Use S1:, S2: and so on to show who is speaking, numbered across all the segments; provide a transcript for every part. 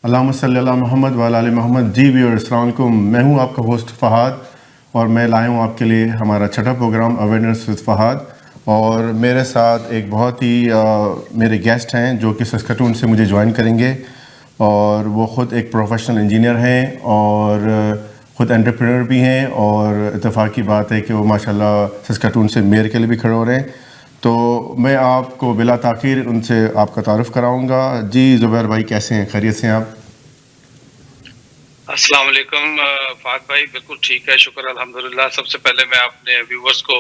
S1: اللہم صلی اللہ محمد وعلی آل محمد. جی ویورز السلام علیکم. میں ہوں آپ کا ہوسٹ فہد اور میں لایا ہوں آپ کے لیے ہمارا چھٹا پروگرام اویئرنیس وتھ فہد. اور میرے ساتھ ایک بہت ہی میرے گیسٹ ہیں جو کہ سسکٹون سے مجھے جوائن کریں گے, اور وہ خود ایک پروفیشنل انجینئر ہیں اور خود انٹرپرینور بھی ہیں, اور اتفاق کی بات ہے کہ وہ ماشاءاللہ سسکٹون سے میئر کے لیے بھی کھڑے ہو رہے ہیں. تو میں آپ کو بلا تاخیر ان سے آپ کا تعارف کراؤں گا. جی زبیر بھائی کیسے ہیں, خیریت سے ہیں آپ؟
S2: السلام علیکم فہد بھائی, بالکل ٹھیک ہے, شکر الحمدللہ. سب سے پہلے میں اپنے ویورز کو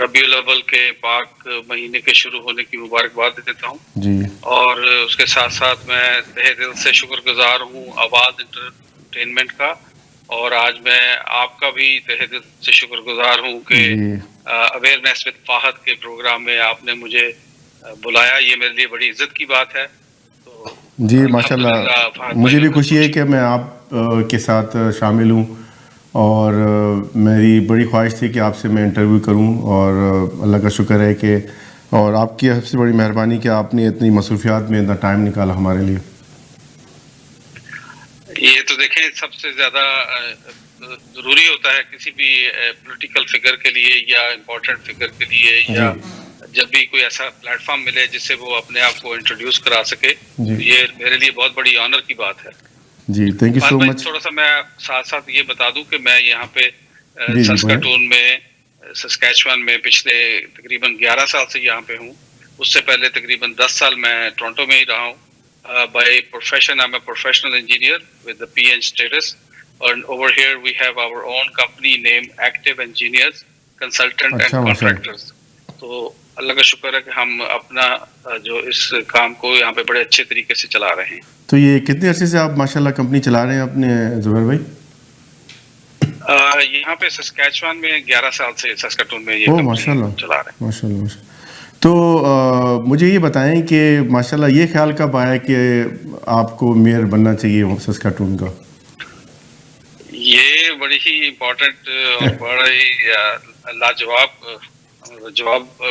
S2: ربیع الاول کے پاک مہینے کے شروع ہونے کی مبارکباد دیتا ہوں
S1: جی,
S2: اور اس کے ساتھ ساتھ میں تہہ دل سے شکر گزار ہوں آواز انٹرٹینمنٹ کا, اور آج میں آپ کا بھی تہہ دل سے شکر گزار ہوں کہ اویئرنیس وتھ فہد کے پروگرام میں آپ نے مجھے بلایا. یہ میرے لیے بڑی عزت کی بات ہے. تو
S1: جی ماشاءاللہ مجھے بھی خوشی ہے کہ میں آپ کے ساتھ شامل ہوں, اور میری بڑی خواہش تھی کہ آپ سے میں انٹرویو کروں, اور اللہ کا شکر ہے کہ اور آپ کی سب سے بڑی مہربانی کہ آپ نے اتنی مصروفیات میں اتنا ٹائم نکالا ہمارے لیے.
S2: یہ تو دیکھیں سب سے زیادہ ضروری ہوتا ہے کسی بھی پولیٹیکل فگر کے لیے یا امپورٹنٹ فگر کے لیے, یا جب بھی کوئی ایسا پلیٹ فارم ملے جس سے وہ اپنے آپ کو انٹروڈیوس کرا سکے, یہ میرے لیے بہت بڑی آنر کی بات ہے.
S1: جی تھینک یو سو مچ.
S2: تھوڑا سا میں ساتھ ساتھ یہ بتا دوں کہ میں یہاں پہ سسکٹون میں سسکیچوان میں پچھلے تقریباً 11 سال سے یہاں پہ ہوں. اس سے پہلے تقریباً 10 سال میں ٹورنٹو میں ہی رہا ہوں. By profession, I'm a professional engineer with the PN status. And over here we have our own company named Active Engineers, Consultant and Contractors. تو اللہ کا شکر ہے کہ ہم اپنا جو اس کام کو یہاں پہ بڑے اچھے طریقے سے چلا رہے ہیں.
S1: تو یہ کتنے عرصے سے آپ ماشاءاللہ کمپنی چلا رہے ہیں اپنے زبیر بھائی؟
S2: یہاں پہ سسکیچوان میں 11 سال سے سسکٹون میں یہ کمپنی چلا رہے ہیں.
S1: ماشاءاللہ. تو مجھے یہ بتائیں کہ ماشاءاللہ یہ خیال کب آیا کہ آپ کو میئر بننا چاہیے سسکٹون کا؟
S2: یہ بڑی ہی امپورٹنٹ اور بڑا ہی لاجواب جواب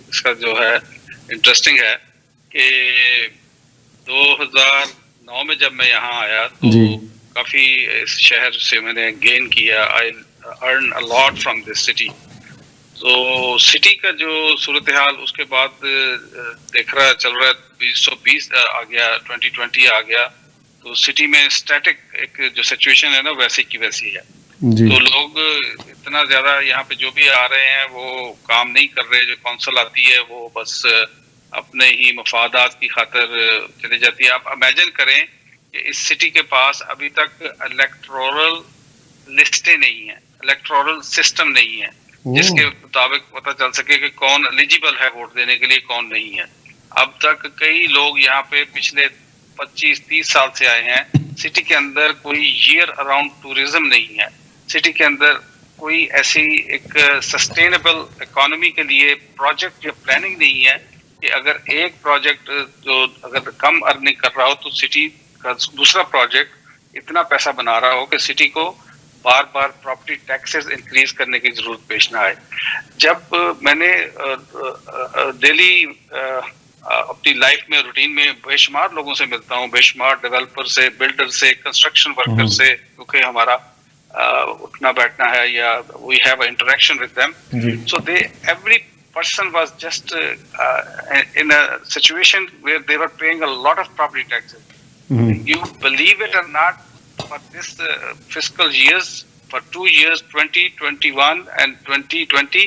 S2: اس کا جو ہے انٹرسٹنگ ہے کہ 2009 میں جب میں یہاں آیا تو کافی اس شہر سے میں نے گین کیا. آئی ارن اے لاٹ فرام دس سٹی. تو سٹی کا جو صورتحال اس کے بعد دیکھ رہا چل رہا ہے 2020 آ گیا, 2020 آ گیا, تو سٹی میں اسٹیٹک ایک جو سچویشن ہے نا ویسی کی ویسی ہے. تو لوگ اتنا زیادہ یہاں پہ جو بھی آ رہے ہیں وہ کام نہیں کر رہے. جو کونسل آتی ہے وہ بس اپنے ہی مفادات کی خاطر چلی جاتی ہے. آپ امیجن کریں کہ اس سٹی کے پاس ابھی تک الیکٹورل لسٹیں نہیں ہیں, الیکٹورل سسٹم نہیں ہے جس کے مطابق پتہ چل سکے کہ کون ایلیجیبل ہے ووٹ دینے کے لیے, کون نہیں ہے. اب تک کئی لوگ یہاں پہ پچھلے 25-30 سال سے آئے ہیں. سٹی کے اندر کوئی ایئر اراؤنڈ ٹورزم نہیں ہے. سٹی کے اندر کوئی ایسی ایک سسٹینیبل اکانومی کے لیے پروجیکٹ یا پلاننگ نہیں ہے کہ اگر ایک پروجیکٹ جو اگر کم ارننگ کر رہا ہو تو سٹی کا دوسرا پروجیکٹ اتنا پیسہ بنا رہا ہو کہ سٹی کو بار بار پراپرٹی ٹیکسز انکریز کرنے کی ضرورت پیش نہ آئے. جب میں نے ڈیلی اپنی لائف میں روٹین میں بے شمار لوگوں سے ملتا ہوں, بے شمار ڈیولپر سے, بلڈر سے, کنسٹرکشن ورکر سے, کیونکہ ہمارا اٹھنا بیٹھنا ہے یا we have a interaction with them. So they every person was just in a situation where they were paying a lot of property taxes. You believe it or not, for this fiscal years, for 2 years, 2021 and 2020,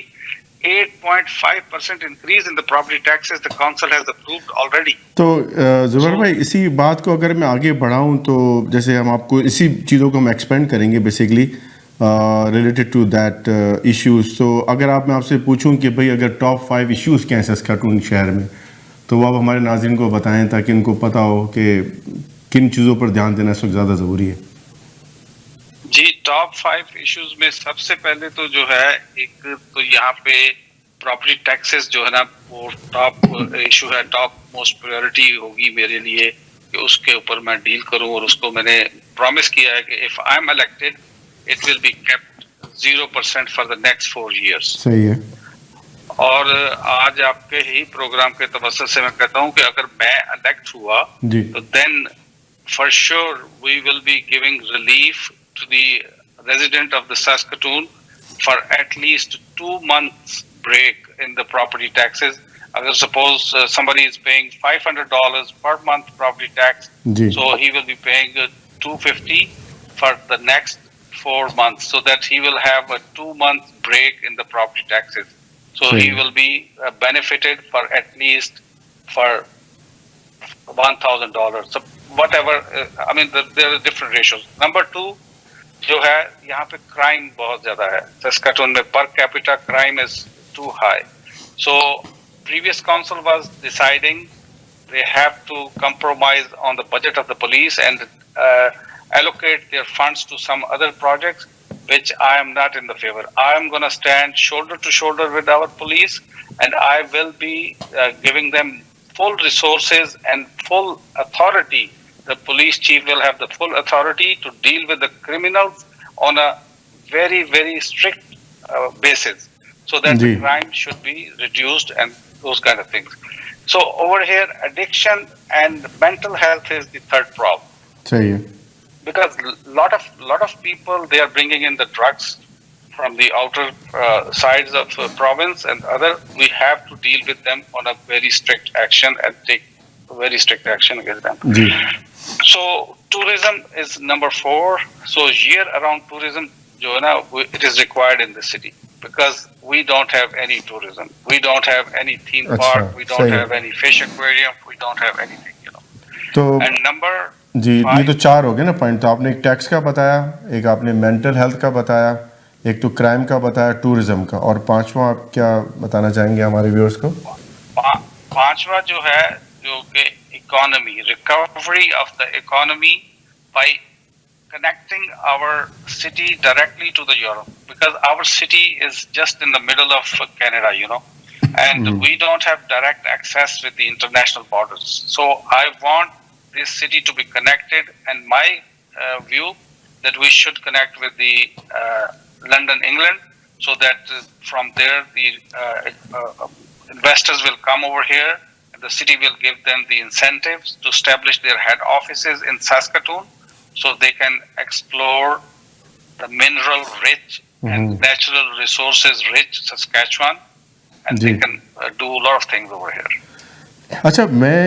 S2: 8.5% increase in the property taxes the council has approved already.
S1: تو زبیر بھائی اسی بات کو اگر میں آگے بڑھاؤں تو جیسے ہم آپ کو اسی چیزوں کو ہم ایکسپینڈ کریں گے basically related to that issues. تو اگر میں آپ سے پوچھوں کہ بھئی اگر ٹاپ 5 ایشوز کیا ہیں سسکٹون شہر میں, تو وہ آپ ہمارے ناظرین کو بتائیں تاکہ ان کو پتہ ہو کہ کن چیزوں پر دھیان دینا اس وقت زیادہ ضروری ہے.
S2: جی, ٹاپ 5 ایشوز میں سب سے پہلے تو جو ہے ایک تو یہاں پہ پراپرٹی ٹیکسز جو ہے نا وہ ٹاپ ایشو ہے, ٹاپ موسٹ پریورٹی ہوگی میرے لیے کہ اس کے اوپر میں ڈیل کروں, اور اس کو میں نے پرومس کیا ہے کہ if I'm elected it will be kept 0% for the next 4 years.
S1: صحیح ہے.
S2: اور آج آپ کے ہی پروگرام کے توسط سے میں کہتا ہوں کہ اگر میں الیکٹ ہوا تو دین for sure we will be giving relief to the resident of the Saskatoon for at least 2 months break in the property taxes. Agar suppose somebody is paying $500 per month property tax, so he will be paying $250 for the next 4 months, so that he will have a 2 month break in the property taxes. So he will be benefited for at least for $1,000. So whatever, I mean, there are different ratios. Number two, जो है यहाँ पे crime बहुत ज़्यादा है. Saskatoon में per capita crime is too high. So previous council was deciding they have to compromise on the budget of the police and allocate their funds to some other projects, which I am not in the favor. I am going to stand shoulder to shoulder with our police, and I will be giving them full resources and full authority. The police chief will have the full authority to deal with the criminals on a very, very strict basis, so that the crime should be reduced and those kind of things. So over here, addiction and mental health is the third problem. Because lot of people, they are bringing in the drugs from the outer sides of the province and other. We have to deal with them on a very strict action and take very strict action against them. So tourism is number 4. So year-round tourism, जो है ना, it is required in the city, because we don't have any tourism. We don't have any theme park. We don't have any fish aquarium. We don't have anything, you know.
S1: तो
S2: and number
S1: जी, ये तो 4 हो गए ना point. तो आपने एक tax का बताया, एक आपने मेंटल हेल्थ का बताया, एक तो क्राइम का बताया, टूरिज्म का, और 5वां आप क्या बताना चाहेंगे हमारे व्यूअर्स को?
S2: 5वां जो है, जो कि economy, recovery of the economy bye connecting our city directly to the Europe, because our city is just in the middle of Canada, you know, and we don't have direct access with the international borders. So I want this city to be connected, and my view that we should connect with the London, England, so that from there the investors will come over here, and the city will give them the incentives to establish their head offices in Saskatoon, so they can explore the mineral rich and natural resources rich Saskatchewan, and they can do a lot of things over here.
S1: अच्छा, मैं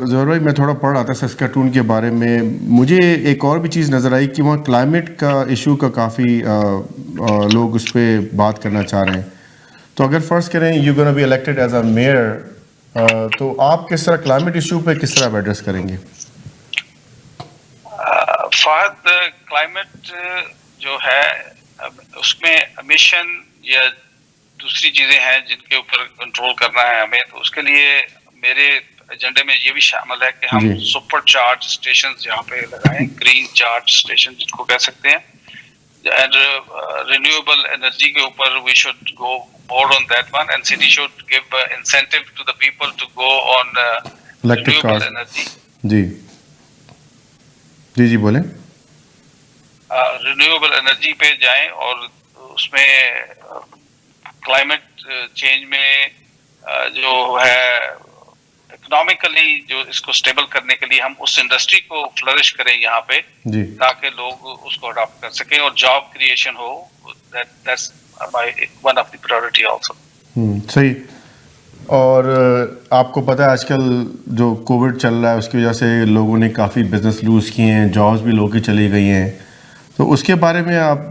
S1: ज़ोहर भाई, मैं थोड़ा पढ़ रहा था सस्काटून के बारे में. मुझे एक और भी चीज़ नज़र आई कि वहाँ क्लाइमेट का इशू का काफ़ी लोग उस पर बात करना चाह रहे हैं. तो अगर फर्स्ट करें you gonna be elected as a mayor, तो आप किस तरह क्लाइमेट इशू पे किस तरह एड्रेस करेंगे?
S2: फहद, क्लाइमेट जो है उसमें एमिशन या दूसरी चीज़ें हैं जिनके ऊपर कंट्रोल करना है हमें. तो उसके लिए मेरे एजेंडे में ये भी शामिल है कि हम सुपर चार्ज स्टेशन यहाँ पे लगाएं, ग्रीन चार्ज स्टेशन जिनको कह सकते हैं, एंड रिन्यूएबल एनर्जी के ऊपर we should go more on that one, and city should give incentive to the people to go on renewable energy. जी बोलें. रिन्यूएबल एनर्जी पे जाएं और उसमें क्लाइमेट चेंज में जो है इकोनॉमिकली जो इसको स्टेबल करने के लिए हम उस इंडस्ट्री को फ्लरिश करें यहाँ पे, ताकि लोग उसको अडॉप्ट कर सकें और जॉब क्रिएशन हो. That's one of the priority also.
S1: सही. और आपको पता है आजकल जो कोविड चल रहा है उसकी वजह से लोगों ने काफ़ी बिजनेस लूज़ किए हैं, जॉब्स भी लोगों की चली गई हैं. तो उसके बारे में आप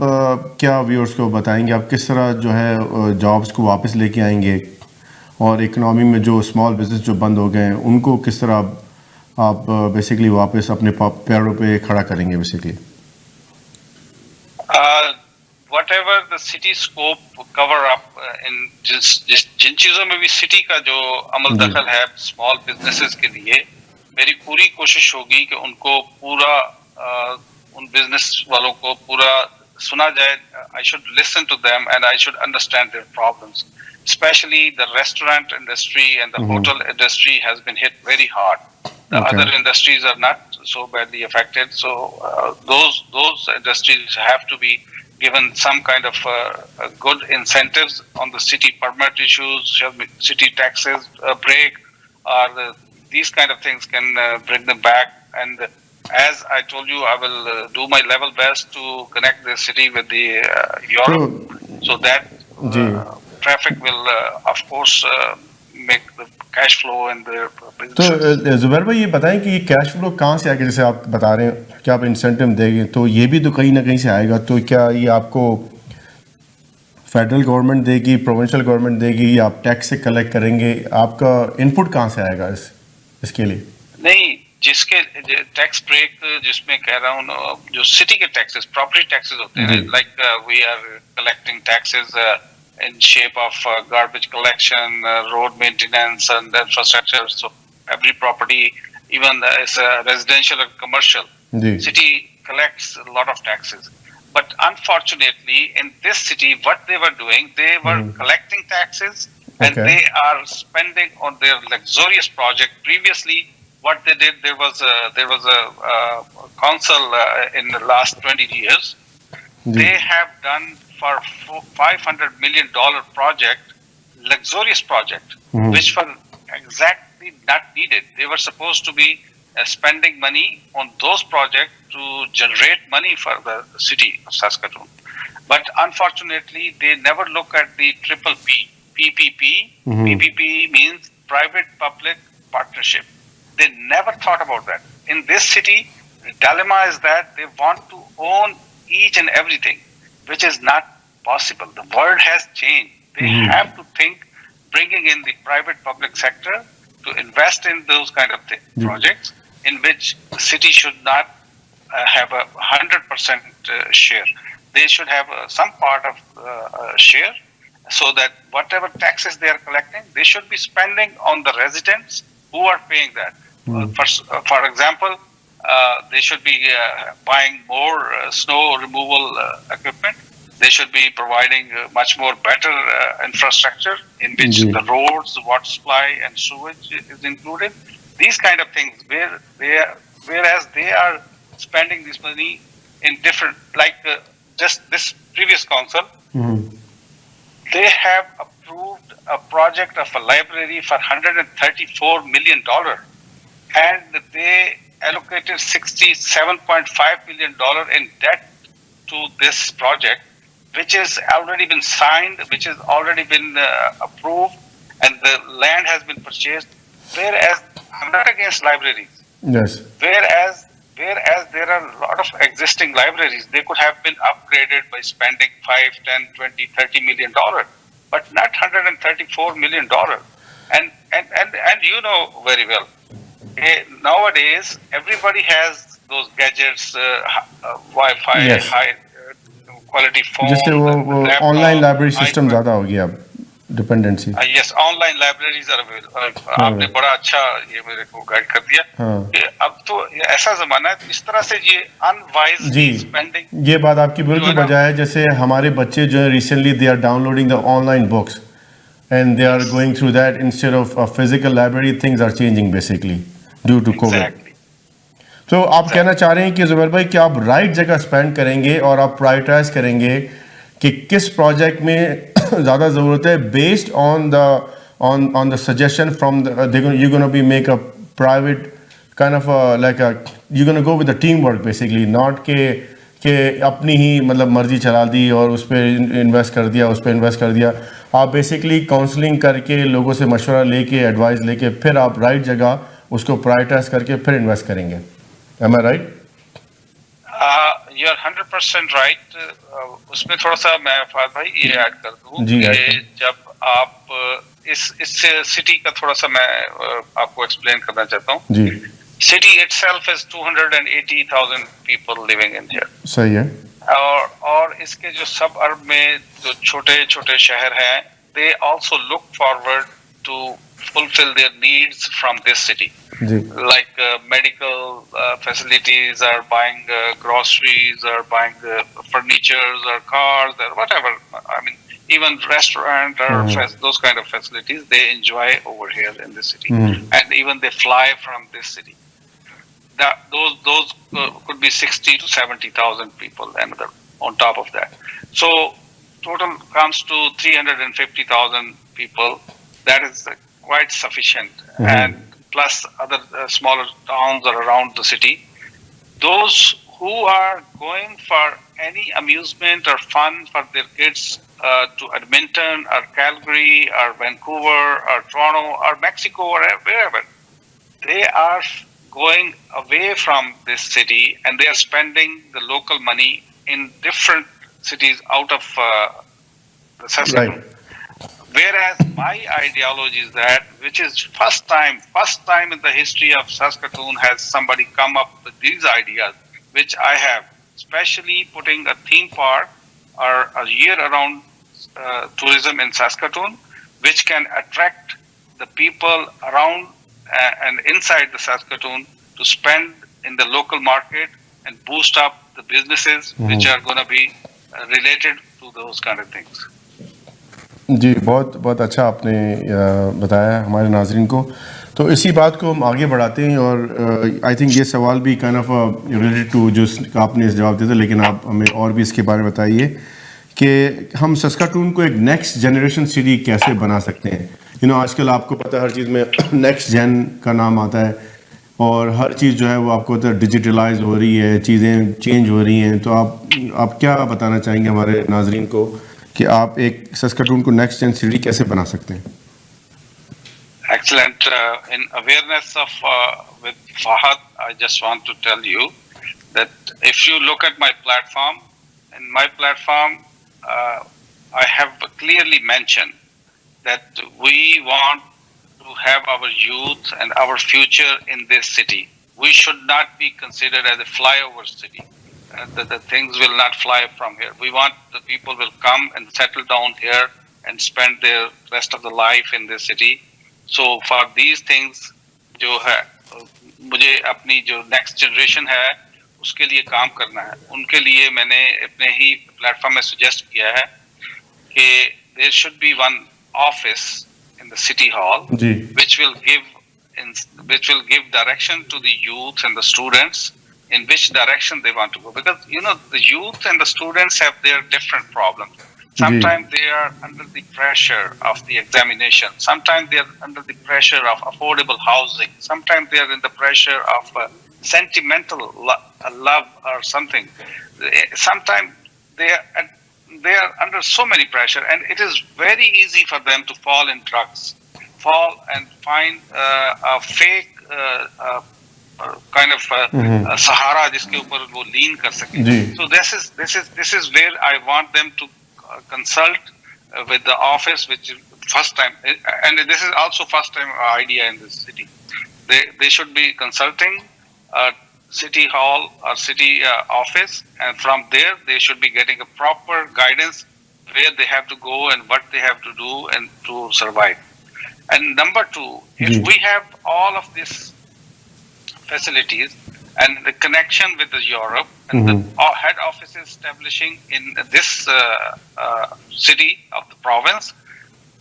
S1: क्या व्यूअर्स को बताएंगे? आप किस तरह जो है जॉब्स को वापस लेके आएंगे, और इकोनॉमी में जो स्मॉल बिजनेस जो बंद हो गए हैं उनको किस तरह आप बेसिकली वापस अपने पैरों पे खड़ा करेंगे basically?
S2: Whatever the city scope cover up in जिन चीज़ों में भी सिटी का जो अमल दखल है स्मॉल बिजनेसेस के लिए, मेरी पूरी कोशिश होगी कि उनको पूरा उन बिजनेस वालों को पूरा सुना जाए. I should listen to them and I should understand their problems. Especially the restaurant industry and the hotel industry has been hit very hard. The other industries are not so badly affected. So those industries have to be given some kind of good incentives on the city permit issues, city taxes break, or these kind of things can bring them back. And as I told you, I will do my level best to connect the city with the Europe, so that
S1: ji
S2: traffic will, of course, make the cash flow in the
S1: तो
S2: businesses.
S1: Zubair भाई ये बताएं कि ये cash flow कहाँ से आएगा, जैसे आप बता रहे हैं कि आप इंसेंटिव देंगे तो ये भी तो कहीं ना कहीं से आएगा, तो क्या ये आपको फेडरल गवर्नमेंट देगी, प्रोविंशियल गवर्नमेंट देगी, या आप टैक्स से कलेक्ट करेंगे, आपका इनपुट कहाँ से आएगा इसके लिए?
S2: नहीं, जिसके टैक्स ब्रेक जिसमें कह रहा हूँ, जो सिटी के टैक्सेस, प्रॉपर्टी टैक्सेस होते हैं, like we are collecting taxes in shape of garbage collection, road maintenance, and infrastructure. So every property, even as residential or commercial, city collects a lot of taxes. But unfortunately, in this city, what they were doing, they were collecting taxes and they are spending on their luxurious project. Previously, what they did, there was a council in the last 20 years. They have done for $500 million project, luxurious project, which were exactly not needed. They were supposed to be spending money on those projects to generate money for the city of Saskatoon. But unfortunately, they never look at the triple P, PPP. PPP means private-public partnership. They never thought about that. In this city, the dilemma is that they want to own each and everything, which is not possible. The world has changed. They have to think bringing in the private-public sector to invest in those kind of projects in which the city should not have a 100% share. They should have some part of share, so that whatever taxes they are collecting, they should be spending on the residents who are paying that. For example, they should be buying more snow removal equipment. They should be providing much more better infrastructure in which the roads, water supply, and sewage is included. These kind of things, whereas they are spending this money in different, like just this previous council, they have approved a project of a library for $134 million, and they allocated $67.5 million in debt to this project, which has already been signed, which has already been approved, and the land has been purchased. Whereas I'm not against libraries.
S1: Yes.
S2: Whereas there are a lot of existing libraries, they could have been upgraded by spending $5, $10, $20, $30 million, but not $134 million. And you know very well, nowadays everybody has those gadgets, Wi-Fi,
S1: yes.
S2: high quality phone,
S1: जिससे वो online library system ज़्यादा हो गया अब, dependency.
S2: Yes, online libraries are available. आपने बड़ा अच्छा ये मेरे को गाइड कर दिया. अब तो ऐसा ज़माना है, इस तरह से ये unwise spending.
S1: ये बात आपकी बिल्कुल बजाय है. जैसे हमारे बच्चे जो है recently they are downloading the online books and they are going through that instead of a physical library. Things are changing basically due to COVID. तो आप कहना चाह रहे हैं कि जुबैर भाई कि आप राइट जगह स्पेंड करेंगे और आप प्रायोरिटाइज करेंगे कि किस प्रोजेक्ट में ज़्यादा ज़रूरत है, based on the suggestion from you gonna be make a private kind of like you gonna go with the team work basically, not के अपनी ही मतलब मर्जी चला दी और उस पर इन्वेस्ट कर दिया, उस पर इन्वेस्ट कर दिया. आप बेसिकली काउंसलिंग करके, लोगों से मशवरा लेके, एडवाइस लेके, फिर आप राइट जगह उसको प्रायोरिटाइज करके फिर इन्वेस्ट करेंगे. Am I right?
S2: You're 100% right. उसमें थोड़ा सा मैं फहद भाई ये ऐड कर दूं कि जब आप इस सिटी का थोड़ा सा मैं आपको एक्सप्लेन करना चाहता हूँ. जी. City itself is 280,000 people living in here.
S1: सही है.
S2: और इसके जो सब अर्ब में जो छोटे छोटे शहर हैं, they also look forward to fulfill their needs from this city. Like medical facilities, or buying groceries, or buying furnitures, or cars, or whatever. I mean, even restaurant or those kind of facilities they enjoy over here in the city, and even they fly from this city. Those could be 60 to 70,000 people, and on top of that, so total comes to 350,000 people. That is quite sufficient, and plus other smaller towns are around the city. those who are going for any amusement or fun for their kids to Edmonton or Calgary or Vancouver or Toronto or Mexico or wherever, they are going away from this city and they are spending the local money in different cities out of the Saskatoon.
S1: Right.
S2: Whereas my ideology is that, which is first time in the history of Saskatoon has somebody come up with these ideas, which I have, especially putting a theme park or a year-round tourism in Saskatoon, which can attract the people around and inside the Saskatoon to spend in the local market and boost up the businesses which are going to be related to those kind of things.
S1: जी, बहुत बहुत अच्छा आपने बताया हमारे नाज़रीन को। तो इसी बात को हम आगे बढ़ाते हैं और आई थिंक ये सवाल भी काइंड ऑफ रिलेटेड टू जो आपने जवाब दिया था, लेकिन आप हमें और भी इसके बारे में बताइए कि हम सस्काटून को एक नेक्स्ट जनरेशन सिटी कैसे बना सकते हैं। आजकल आपको पता है हर चीज़ में नेक्स्ट जेन का नाम आता है और हर चीज़ जो है वो आपको पता है डिजिटलाइज हो रही है, चीज़ें चेंज हो रही हैं। तो आप क्या बताना चाहेंगे हमारे नाज़रीन को कि आप एक सस्काटून को नेक्स्ट जेन सिटी कैसे बना सकते हैं?
S2: Excellent. In awareness of with Fahad, I just want to tell you that if you look at my platform, in my platform, I have clearly mentioned that we want to have our youth and our future in this city. We should not be considered as a flyover city. The things will not fly from here. We want the people will come and settle down here and spend their rest of the life in this city. So for these things, जो है मुझे अपनी जो next generation है उसके लिए काम करना है। उनके लिए मैंने अपने ही प्लेटफॉर्म में suggest किया है कि there should be one office in the city hall which will give direction to the youth and the students in which direction they want to go, because the youth and the students have their different problems. Sometimes they are under the pressure of the examination. Sometimes they are under the pressure of affordable housing. Sometimes they are in the pressure of sentimental love or something. Sometimes they are under so many pressure, and it is very easy for them to fall in drugs, fall and find a fake kind of sahara जिसके ऊपर वो lean कर सके. So this is where I want them to consult with the office, which is first time, and this is also first time idea in this city. They should be consulting city hall or city office, and from there they should be getting a proper guidance where they have to go and what they have to do and to survive. And number two, if we have all of these facilities and the connection with the Europe and the head offices establishing in this city of the province,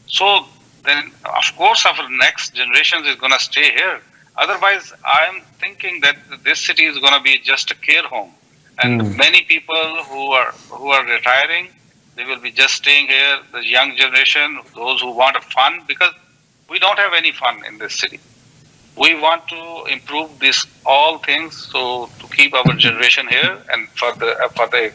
S2: so then of course our next generation is going to stay here. Otherwise, I am thinking that this city is going to be just a care home, and many people who are retiring, they will be just staying here. The young generation, those who want fun, because we don't have any fun in this city. We want to improve this all things, so to keep our generation here, and for the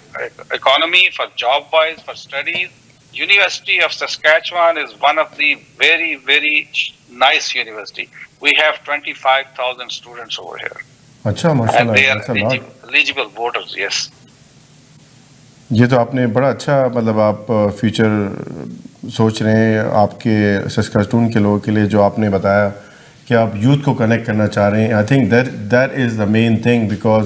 S2: economy, for job wise, for studies. University of Saskatchewan is one of the very, very nice university. We have 25,000 students over here.
S1: अच्छा, माशाल्लाह,
S2: and they are eligible voters. Yes.
S1: ये तो आपने बड़ा अच्छा मतलब आप future सोच रहे हैं आपके सस्काटून के लोगों के लिए, जो आपने बताया कि आप यूथ को कनेक्ट करना चाह रहे हैं. I think that is the main thing, because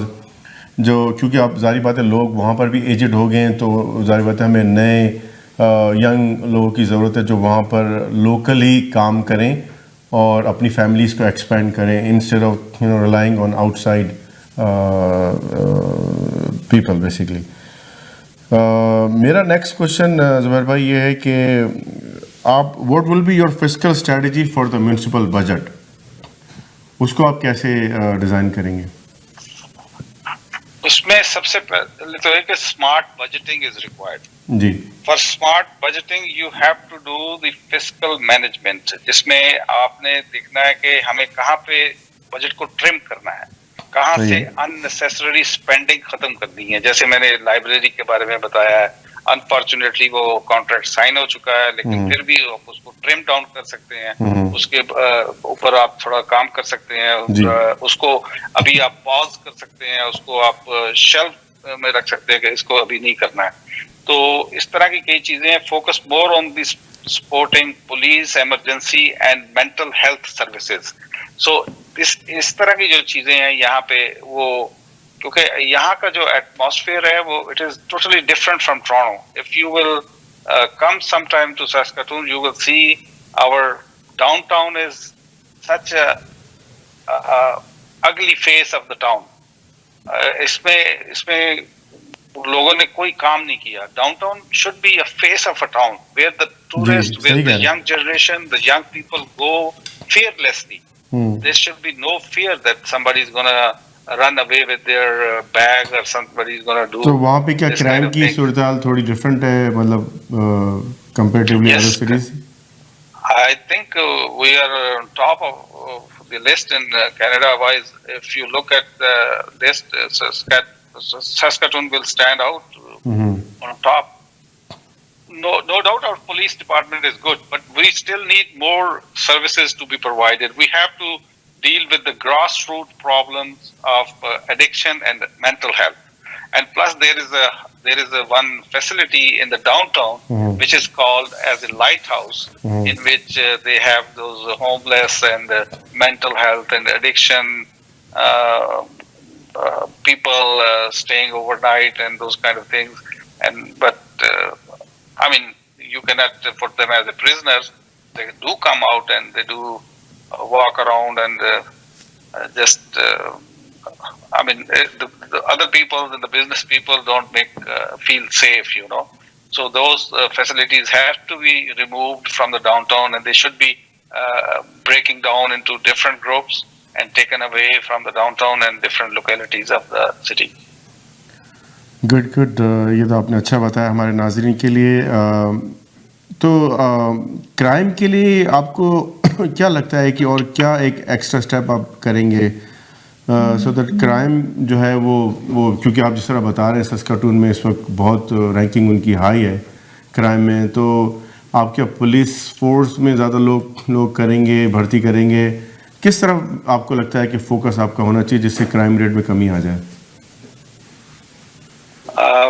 S1: जो क्योंकि आप जारी बात है लोग वहाँ पर भी एजड हो गए हैं, तो जारी बात है हमें नए यंग लोगों की ज़रूरत है जो वहाँ पर लोकली काम करें और अपनी फैमिलीज़ को एक्सपेंड करें instead of relying on outside people basically. मेरा नेक्स्ट क्वेश्चन ज़ुबैर भाई ये है कि आप what will be your fiscal strategy for the municipal budget, उसको आप कैसे डिज़ाइन करेंगे?
S2: उसमें सबसे पहले तो एक स्मार्ट बजटिंग इज रिक्वायर्ड.
S1: जी.
S2: For smart budgeting you have to do the fiscal management, जिसमें आपने देखना है कि हमें कहाँ पे बजट को ट्रिम करना है. कहाँ से अननेसेसरी स्पेंडिंग खत्म करनी है। जैसे मैंने लाइब्रेरी के बारे में बताया है, अनफॉर्चुनेटली वो कॉन्ट्रैक्ट साइन हो चुका है, लेकिन फिर भी आप उसको ट्रिम डाउन कर सकते हैं, उसके ऊपर आप थोड़ा काम कर सकते हैं, उसको अभी आप पॉज कर सकते हैं, उसको आप शेल्फ में रख सकते हैं कि इसको अभी नहीं करना है। तो इस तरह की कई चीजें, focus more on this supporting police, emergency and mental health services. So इस तरह की जो चीजें हैं यहाँ पे, वो क्योंकि यहाँ का जो एटमॉस्फेयर है वो it is totally different from Toronto. If you will come some time to Saskatoon, you will see our downtown is such a ugly face of the town. इसमें लोगों ने कोई काम नहीं किया। Downtown should be a face of a town where the tourist, where the young generation, the young people go fearlessly. There should be no fear that somebody is gonna run away with their bag or somebody is gonna do.
S1: तो वहाँ पे क्या crime की सूरत-हाल थोड़ी different है, मतलब comparatively other cities?
S2: I think we are on top of the list in Canada. Otherwise, if you look at the list, Saskatoon will stand out on top. No doubt our police department is good, but we still need more services to be provided. We have to deal with the grassroots problems of addiction and mental health. And plus there is a one facility in the downtown which is called as a lighthouse, in which they have those homeless and mental health and addiction people staying overnight and those kind of things. But I mean, you cannot put them as a prisoners. They do come out and they do walk around and just I mean, the other people, the business people don't feel safe, you know. So those facilities have to be removed from the downtown, and they should be breaking down into different groups and taken away from the downtown and different localities of the city.
S1: Good ये तो आपने अच्छा बताया हमारे नाज़रीन के लिए। तो क्राइम के लिए आपको क्या लगता है कि और क्या एक एक्स्ट्रा स्टेप आप करेंगे सो दैट क्राइम जो है वो क्योंकि आप जिस तरह बता रहे हैं सस्काटून में इस वक्त बहुत रैंकिंग उनकी हाई है क्राइम में, तो आप क्या पुलिस फोर्स में ज़्यादा लोग करेंगे, भर्ती करेंगे? किस तरह आपको लगता है कि फोकस आपका होना चाहिए जिससे क्राइम रेट में कमी आ जाए?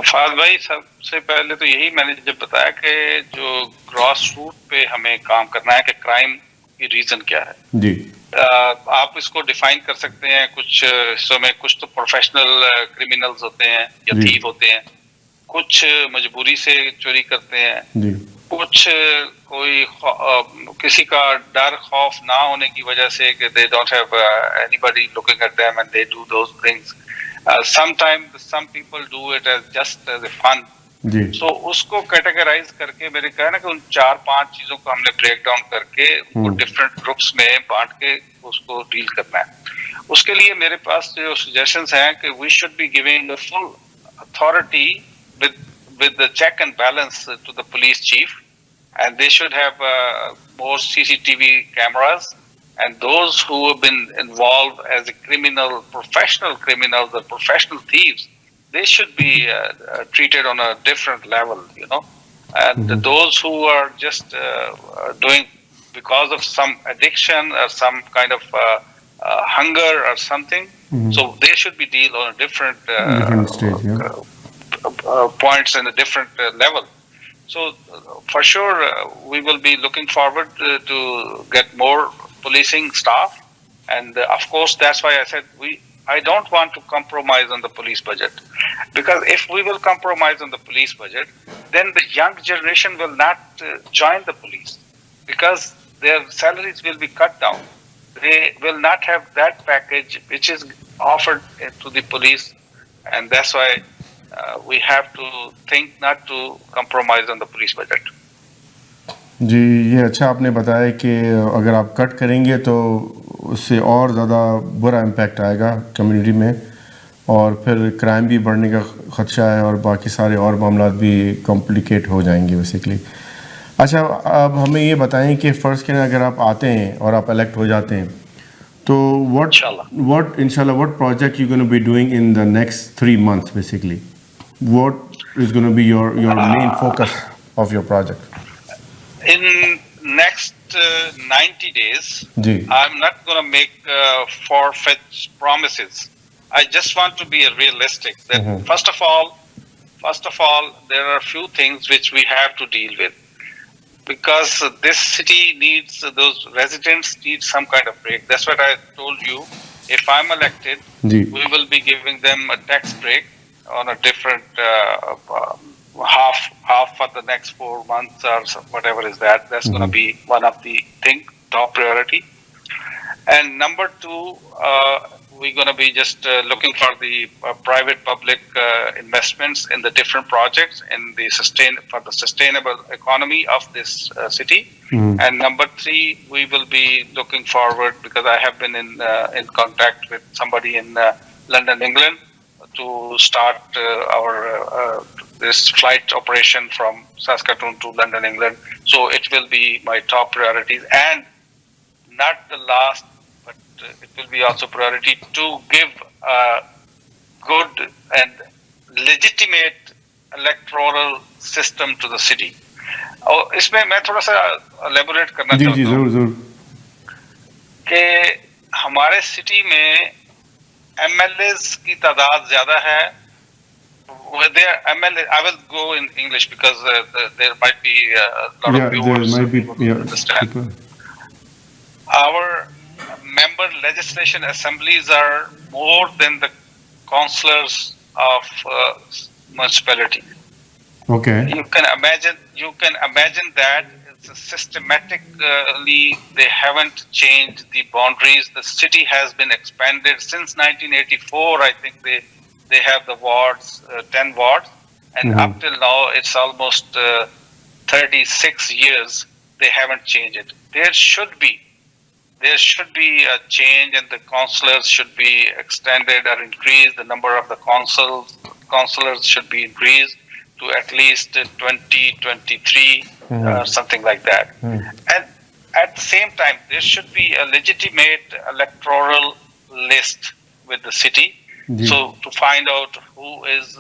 S2: फाद भाई, सबसे पहले तो यही मैंने जब बताया कि जो ग्रॉस रूट पे हमें काम करना है कि क्राइम की रीजन क्या है
S1: जी।
S2: आप इसको डिफाइन कर सकते हैं। कुछ हिस्सों में कुछ तो प्रोफेशनल क्रिमिनल्स होते हैं या थीव होते हैं, कुछ मजबूरी से चोरी करते हैं
S1: जी।
S2: कुछ कोई किसी का डर खौफ ना होने की वजह से कि they don't have anybody looking at them and they do those things. Sometimes some people do it as just as a fun. So उसको कैटेगराइज करके मेरे कहना कि उन 4-5 चीजों को हमने ब्रेक डाउन करके उनको डिफरेंट ग्रुप्स में बांट के उसको डील करना है। उसके लिए मेरे पास जो सजेशंस हैं कि we should be giving the full authority with the check and balance to the police chief, and they should have more CCTV cameras, and those who have been involved as a professional criminals or professional thieves, they should be treated on a different level, you know. And those who are just doing because of some addiction or some kind of hunger or something, so they should be dealt on a different
S1: stage, yeah.
S2: Points in a different level. So for sure we will be looking forward to get more policing staff, and of course that's why I said I don't want to compromise on the police budget, because if we will compromise on the police budget, then the young generation will not join the police because their salaries will be cut down. They will not have that package which is offered to the police, and that's why we have to think not to compromise on the police budget.
S1: जी, ये अच्छा आपने बताया कि अगर आप cut करेंगे तो उससे और ज़्यादा बुरा इम्पैक्ट आएगा कम्युनिटी में, और फिर क्राइम भी बढ़ने का ख़दशा है और बाकी सारे और मामला भी कॉम्प्लिकेट हो जाएंगे बेसिकली। अच्छा, अब हमें ये बताएं कि फ़र्ज़ करें अगर आप आते हैं और आप इलेक्ट हो जाते हैं So what
S2: Inshallah.
S1: what project you going to be doing in the next 3 months basically? What is going to be your main focus of your project?
S2: In next 90 days,
S1: Ji.
S2: I'm not going to make far-fetched promises. I just want to be realistic. That first of all, there are a few things which we have to deal with, because this city needs, those residents need some kind of break. That's what I told you. If I'm elected,
S1: Ji.
S2: we will be giving them a tax break on a different half for the next 4 months or whatever is that. That's going to be one of the top priority. And number two, we're going to be just looking for the private-public investments in the different projects in the sustainable economy of this city. And number three, we will be looking forward, because I have been in contact with somebody in London, England, to start our this flight operation from Saskatoon to London, England. So it will be my top priorities, and not the last, but it will be also priority to give a good and legitimate electoral system to the city. और इसमें मैं थोड़ा सा elaborate करना चाहता हूँ कि हमारे सिटी में MLAs की तादाद ज़्यादा है. I will go in English because there might be a lot of viewers who understand. Our member legislation assemblies are more than the councillors of municipality.
S1: Okay.
S2: You can imagine that it's systematically they haven't changed the boundaries. The city has been expanded since 1984. I think they have the wards, 10 wards, and up till now it's almost 36 years they haven't changed it. There should be a change, and the councillors should be extended or increased. The number of the councillors should be increased to at least 20, 23, something like that. And at the same time, there should be a legitimate electoral list with the city. So to find out who is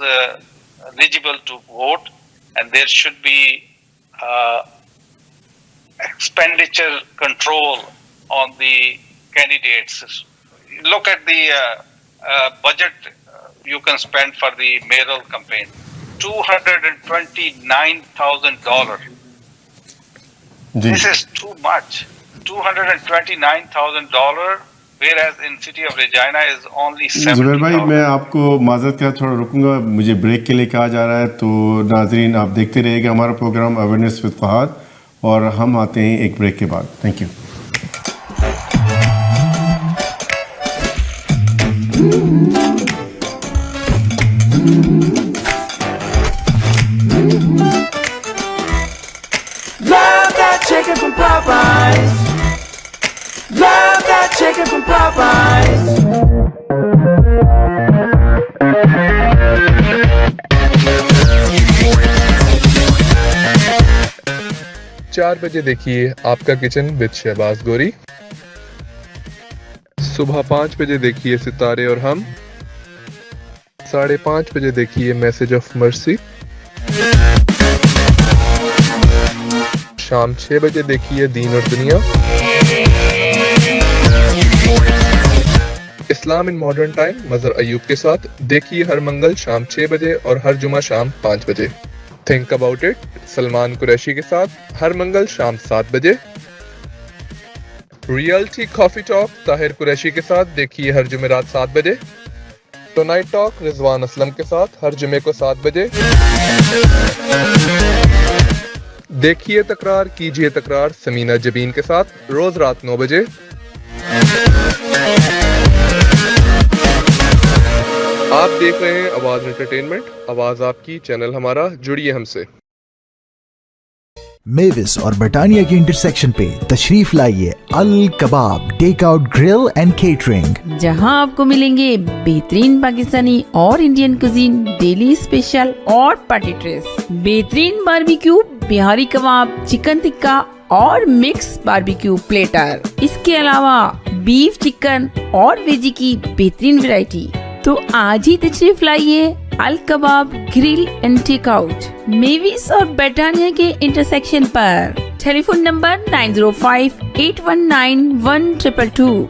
S2: eligible to vote, and there should be expenditure control on the candidates. Look at the budget you can spend for the mayoral campaign. $229,000. This is too much. $229,000, whereas in city of Regina is only 70,000.
S1: Zubair भाई, मैं आपको माजरत का थोड़ा रुकूंगा, मुझे break के लिए कहा जा रहा है. तो नाजरीन, आप देखते रहिएगा हमारा प्रोग्राम अवेयरनेस विद फहाद, और हम आते हैं एक ब्रेक के बाद. Thank you.
S3: Chicken from Popeyes. Love that chicken from Popeyes.
S4: 4 बजे देखिए आपका किचन विद शहबाज गोरी. सुबह 5 बजे देखिए सितारे और हम. 5:30 बजे देखिए मैसेज ऑफ मर्सी. शाम 6 बजे देखिए दीन और दुनिया. इस्लाम इन मॉडर्न टाइम मजर अयूब के साथ देखिए हर मंगल शाम 6 बजे और हर जुमा शाम 5 बजे. Think about it Salman Qureshi के साथ हर मंगल शाम 7 बजे. Reality coffee talk Tahir Qureshi के साथ देखिए हर जुमेरात 7 बजे. टुनाइट टॉक रिजवान असलम के साथ हर जुमे को 7 बजे. देखिए तकरार कीजिए तकरार समीना जबीन के साथ रोज रात 9 बजे. आप देख रहे हैं आवाज एंटरटेनमेंट. आवाज आपकी, चैनल हमारा. जुड़िए हमसे.
S5: मेविस और बटानिया के इंटरसेक्शन पे तशरीफ लाइए Al Kabab take out grill and catering,
S6: जहां आपको मिलेंगे बेहतरीन पाकिस्तानी और इंडियन कुजीन, डेली स्पेशल और पार्टी ट्रेस, बेहतरीन बारबेक्यू, बिहारी कबाब, चिकन टिक्का और मिक्स बारबेक्यू प्लेटर. इसके अलावा बीफ, चिकन और वेजी की बेहतरीन वैरायटी। तो आज ही तशरीफ लाइए Al Kabab grill and take out, Mavis और ब्रिटानिया के इंटरसेक्शन पर। Telephone number 9058191222।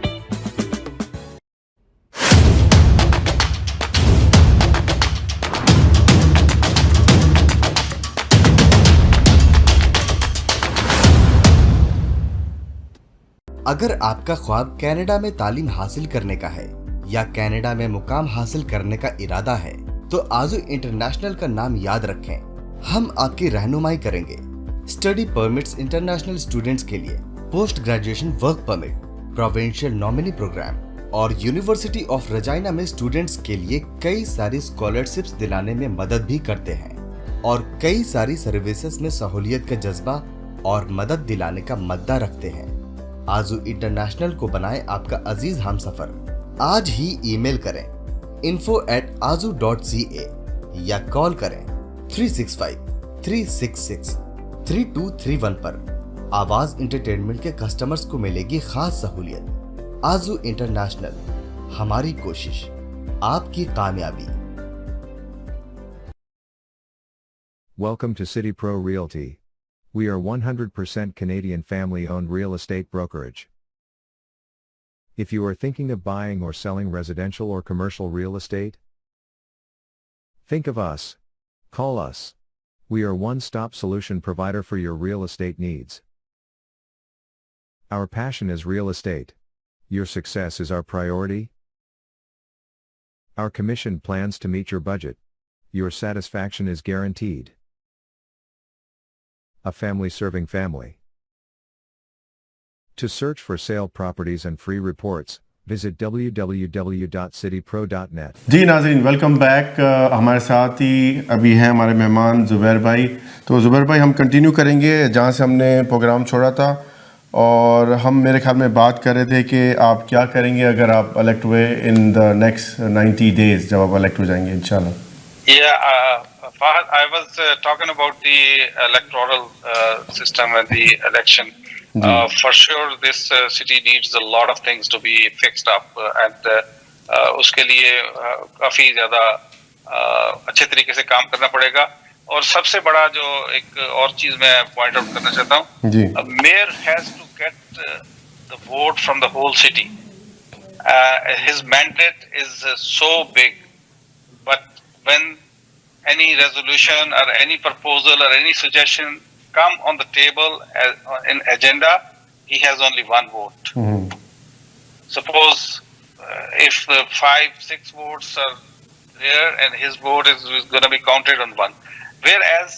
S7: अगर आपका ख्वाब कनाडा में तालीम हासिल करने का है या कनाडा में मुकाम हासिल करने का इरादा है तो आजू इंटरनेशनल का नाम याद रखें। हम आपकी रहनुमाई करेंगे। स्टडी परमिट्स इंटरनेशनल स्टूडेंट्स के लिए, post graduation work permit, provincial nominee program और यूनिवर्सिटी ऑफ रजाइना में स्टूडेंट्स के लिए कई सारी स्कॉलरशिप्स दिलाने में मदद भी करते हैं और कई सारी सर्विसेज में सहूलियत का जज्बा और मदद दिलाने का मद्दा रखते हैं। आजू इंटरनेशनल को बनाए आपका अजीज हमसफर। आज ही ईमेल करें info@azu.ca या कॉल करें 365-366-3231 पर। आवाज एंटरटेनमेंट के कस्टमर्स को मिलेगी खास सहूलियत। आजू इंटरनेशनल, हमारी कोशिश, आपकी कामयाबी।
S8: Welcome to City Pro Realty. We are 100% Canadian family-owned real estate brokerage. If you are thinking of buying or selling residential or commercial real estate, think of us. Call us. We are one-stop solution provider for your real estate needs. Our passion is real estate. Your success is our priority. Our commission plans to meet your budget. Your satisfaction is guaranteed. A family serving family. To search for sale properties and free reports, visit www.citypro.net.
S1: जी नाज़रीन, welcome back. हमारे साथ ही अभी हैं हमारे मेहमान ज़ुबैर भाई। तो ज़ुबैर भाई, हम कंटिन्यू करेंगे जहाँ से हमने प्रोग्राम छोड़ा था, और हम मेरे ख्याल में बात कर रहे थे कि आप क्या करेंगे अगर आप इलेक्ट हुए इन द नेक्स्ट 90 डेज, जब आप इलेक्ट हो जाएंगे इंशाल्लाह।
S2: Fahad, I was talking about the electoral system and the election. For sure, this city needs a lot of things to be fixed up, and उसके लिए काफी ज़्यादा अच्छे तरीके से काम करना पड़ेगा। और सबसे बड़ा जो एक और चीज मैं पॉइंट आउट करना चाहता हूँ, mayor has to get the vote from the whole city. His mandate is so big, but when any resolution or any proposal or any suggestion come on the table in agenda, he has only one vote. Suppose if 5-6 votes are there and his vote is going to be counted on one, whereas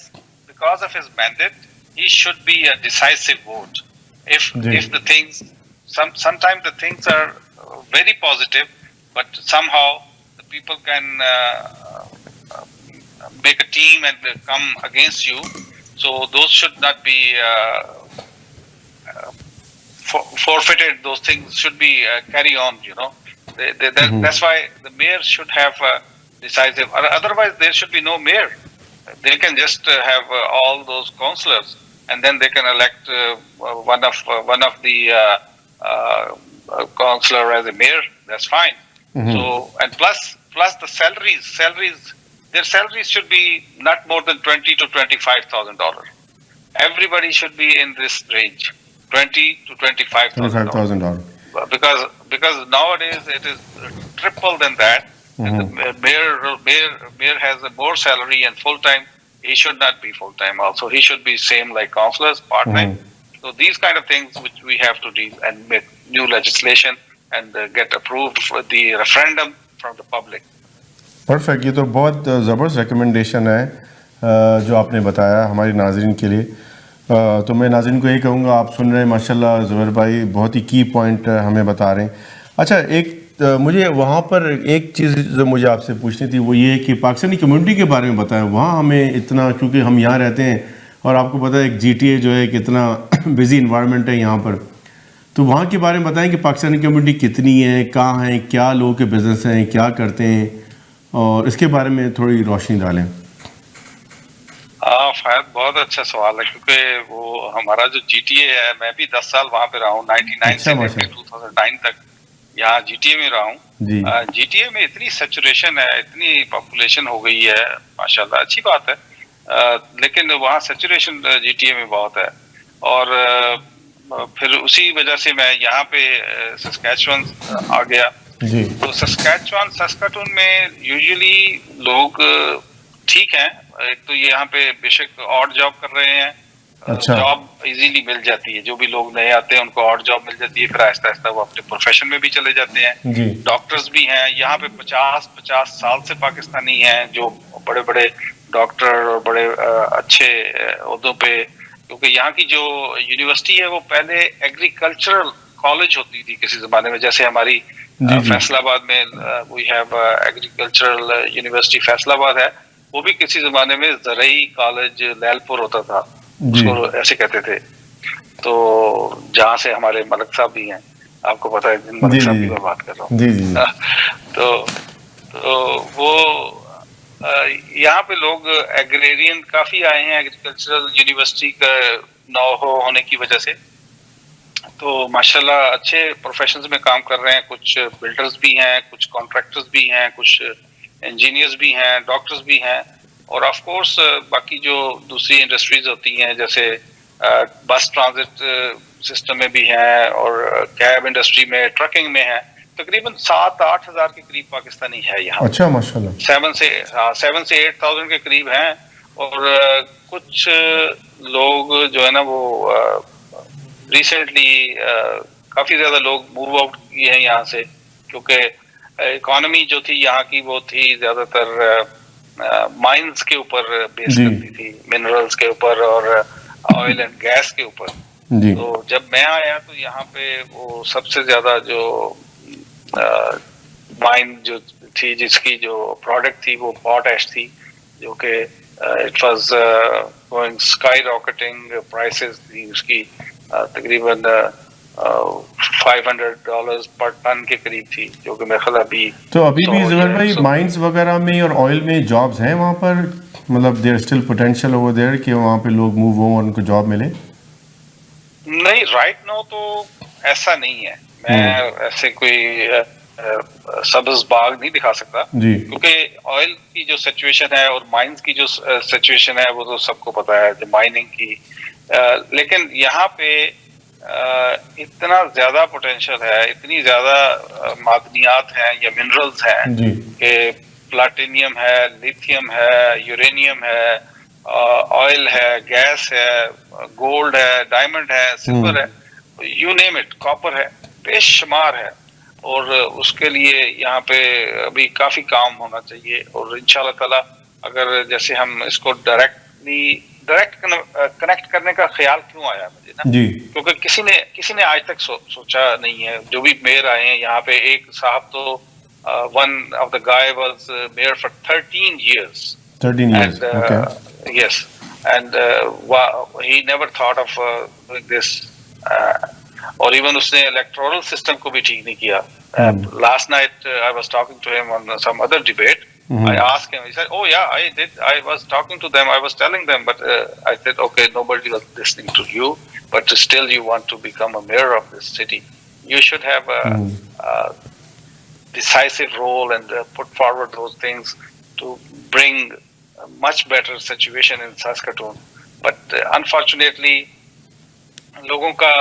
S2: because of his mandate he should be a decisive vote. If the things sometimes the things are very positive, but somehow the people can make a team and come against you, so those should not be forfeited. Those things should be carry on, you know. That's why the mayor should have decisive, otherwise there should be no mayor. They can just have all those councillors, and then they can elect one of the councillor as a mayor. That's fine. So, and plus the salaries, their salaries should be not more than $20,000 to $25,000. Everybody should be in this range, $20,000 to $25,000. Because nowadays it is triple than that. And the mayor has a more salary, and full time he should not be full time. Also, he should be same like councillors, part time. So these kind of things which we have to deal and make new legislation and get approved for the referendum from the public.
S1: Perfect. ये तो बहुत ज़बरदस्त recommendation है जो आपने बताया हमारी नाज़रीन के लिए। तो मैं नाज़रीन को यही कहूँगा, आप सुन रहे हैं माशाल्लाह ज़ुबैर भाई बहुत ही की पॉइंट हमें बता रहे हैं। अच्छा, एक मुझे वहाँ पर एक चीज़ जो मुझे आपसे पूछनी थी वो ये है कि पाकिस्तानी कम्युनिटी के बारे में बताएं। वहाँ हमें इतना, क्योंकि हम यहाँ रहते हैं और आपको पता है एक GTA जो है कितना बिजी इन्वायरमेंट है यहाँ पर, तो वहाँ के बारे में बताएं कि पाकिस्तानी कम्युनिटी कितनी है, कहाँ है, क्या लोगों के बिजनेस हैं, क्या करते हैं, और इसके बारे में थोड़ी रोशनी डालें।
S2: فہد بہت اچھا سوال ہے، کیونکہ وہ ہمارا جو جی ٹی اے ہے، میں بھی 10 سال وہاں پہ رہا ہوں، 99 سے لے کے 2009 تک یہاں جی ٹی اے میں رہا ہوں. جی ٹی اے میں اتنی سیچوریشن ہے، اتنی پاپولیشن ہو گئی ہے، ماشاءاللہ اچھی بات ہے، لیکن وہاں سیچوریشن جی ٹی اے میں بہت ہے. اور پھر اسی وجہ سے میں یہاں پہ سسکیچوان آ گیا. تو سسکاٹون میں یوزلی لوگ ٹھیک ہیں، ایک تو یہاں پہ بے شک آڈ جاب کر رہے ہیں، جاب ایزیلی مل جاتی ہے، جو بھی لوگ نئے آتے ہیں ان کو آڈ جاب مل جاتی ہے، پھر آہستہ آہستہ وہ اپنے پروفیشن میں بھی چلے جاتے ہیں. ڈاکٹرز بھی ہیں یہاں پہ 50 سال سے پاکستانی ہیں جو بڑے بڑے ڈاکٹر اور بڑے اچھے عہدوں پہ، کیونکہ یہاں کی جو یونیورسٹی ہے وہ پہلے ایگریکلچرل کالج ہوتی تھی کسی زمانے میں، جیسے ہماری فیصل آباد میں we have agricultural university Faisalabad ہے، وہ بھی کسی زمانے میں زرعی کالج لیل پور ہوتا تھا، اس کو ایسے کہتے تھے. تو جہاں سے ہمارے ملک صاحب بھی ہیں، آپ کو پتا ہے جن ملک صاحب کی میں بات کر رہا ہوں. تو وہ یہاں پہ لوگ ایگریرین کافی آئے ہیں ایگریکلچرل یونیورسٹی کا نو ہونے کی وجہ سے. تو ماشاءاللہ اچھے پروفیشنز میں کام کر رہے ہیں، کچھ بلڈرز بھی ہیں، کچھ کانٹریکٹرز بھی ہیں، کچھ انجینئرز بھی ہیں، ڈاکٹرز بھی ہیں، اور آف کورس باقی جو دوسری انڈسٹریز ہوتی ہیں جیسے بس ٹرانزٹ سسٹم میں بھی ہیں، اور کیب انڈسٹری میں، ٹرکنگ میں ہیں. تقریباً 7-8 ہزار کے قریب پاکستانی ہے یہاں.
S1: اچھا ماشاءاللہ.
S2: 7 سے 8,000 کے قریب ہیں. اور کچھ لوگ جو ہے نا وہ ریسنٹلی کافی زیادہ لوگ موو آؤٹ کیے ہیں یہاں سے، کیونکہ اکانومی جو تھی یہاں کی وہ تھی زیادہ تر مائنز کے اوپر بیس کرتی تھی، منرلز کے اوپر اور آئل اینڈ گیس کے اوپر. تو جب میں آیا تو یہاں پہ وہ سب سے زیادہ جو مائن جو تھی جس کی جو پروڈکٹ تھی وہ پوٹیش تھی، جو کہ it was going skyrocketing, prices تھی اس کی تقریباً $500 پر ٹن کے قریب تھی، جو کہ میرے خیال ابھی.
S1: تو ابھی بھی زبیر بھائی مائنز وغیرہ میں اور آئل میں جابز ہیں وہاں پر، مطلب دیر اسٹل پوٹینشیل اوور دیر کہ وہاں پہ لوگ موو ہوں اور ان کو جاب ملے؟
S2: نہیں، رائٹ نو تو ایسا نہیں ہے. میں ایسے کوئی سبز باغ نہیں دکھا سکتا، کیونکہ آئل کی جو سچویشن ہے اور مائنز کی جو سچویشن ہے وہ تو سب کو پتا ہے، جو مائننگ کی. لیکن یہاں پہ اتنا زیادہ پوٹینشیل ہے، اتنی زیادہ معدنیات ہیں یا منرلز ہیں کہ پلاٹینیم ہے، لیتھیم ہے، یورینیم ہے، آئل ہے، گیس ہے، گولڈ ہے، ڈائمنڈ ہے، سلور ہے، یو نیم اٹ، کاپر ہے، بے شمار ہے. اور اس کے لیے یہاں پہ ابھی کافی کام ہونا چاہیے. اور انشاءاللہ تعالی اگر جیسے ہم اس کو ڈائریکٹ کنیکٹ کرنے کا خیال کیوں آیا مجھے نا، کیونکہ کسی نے آج تک سوچا نہیں ہے. جو بھی میئر آئے ہیں یہاں پہ، ایک صاحب تو one of the guy was mayor for 13 years.
S1: 13 years, okay.
S2: Yes, and he never thought of doing this. اور ایون اس نے الیکٹورل سسٹم کو بھی ٹھیک نہیں کیا. Last night I was talking to him on some other debate. I asked him, he said, oh yeah, I did, I was talking to them, I was telling them, but I said, okay, nobody was listening to you, but still you want to become a mayor of this city. You should have a decisive role and put forward those things to bring a much better situation in Saskatoon. But unfortunately لوگوں کا